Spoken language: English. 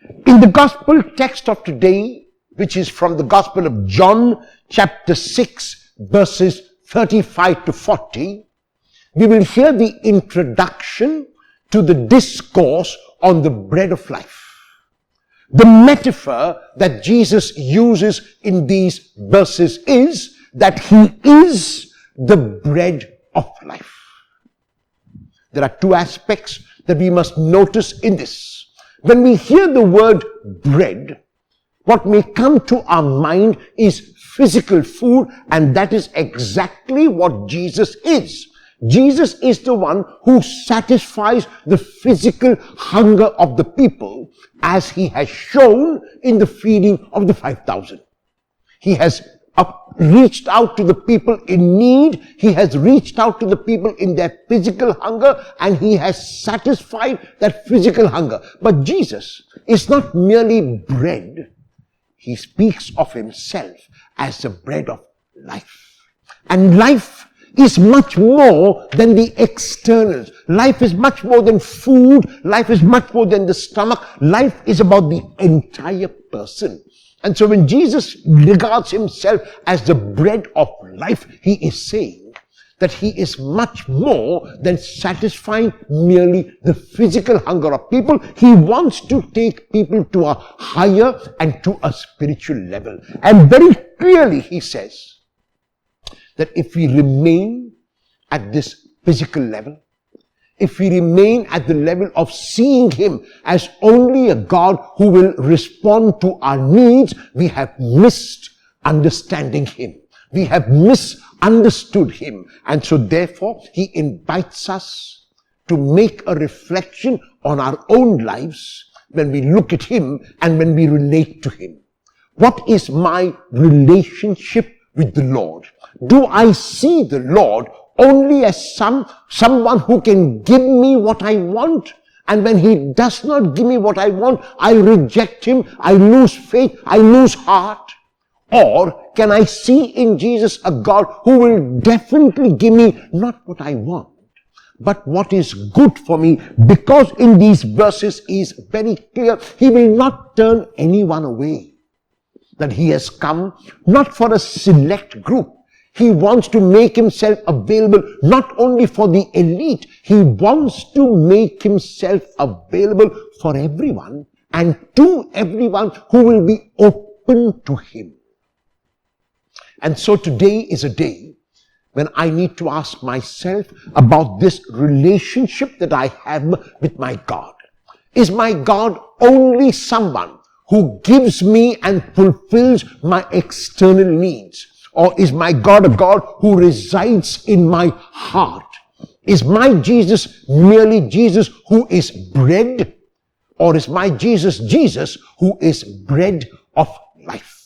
In the gospel text of today, which is from the Gospel of John, chapter 6, verses 35 to 40, we will hear the introduction to the discourse on the bread of life. The metaphor that Jesus uses in these verses is that he is the bread of life. There are two aspects that we must notice in this. When we hear the word bread, what may come to our mind is physical food, and that is exactly what Jesus is. Jesus is the one who satisfies the physical hunger of the people, as he has shown in the feeding of the 5,000. He has reached out to the people in need. He has reached out to the people in their physical hunger, and he has satisfied that physical hunger. But Jesus is not merely bread. He speaks of himself as the bread of life. And life is much more than the externals. Life is much more than food. Life is much more than the stomach. Life is about the entire person. And so when Jesus regards himself as the bread of life, he is saying that he is much more than satisfying merely the physical hunger of people. He wants to take people to a higher and to a spiritual level. And very clearly he says that if we remain at this physical level, if we remain at the level of seeing him as only a God who will respond to our needs, we have missed understanding him. We have misunderstood him. And so therefore, he invites us to make a reflection on our own lives when we look at him and when we relate to him. What is my relationship with the Lord? Do I see the Lord only as someone who can give me what I want? And when he does not give me what I want, I reject him, I lose faith, I lose heart? Or can I see in Jesus a God who will definitely give me not what I want, but what is good for me? Because in these verses is very clear, he will not turn anyone away. That he has come not for a select group. He wants to make himself available not only for the elite, he wants to make himself available for everyone and to everyone who will be open to him. And so today is a day when I need to ask myself about this relationship that I have with my God. Is my God only someone who gives me and fulfills my external needs? Or is my God a God who resides in my heart? Is my Jesus merely Jesus who is bread? Or is my Jesus Jesus who is bread of life?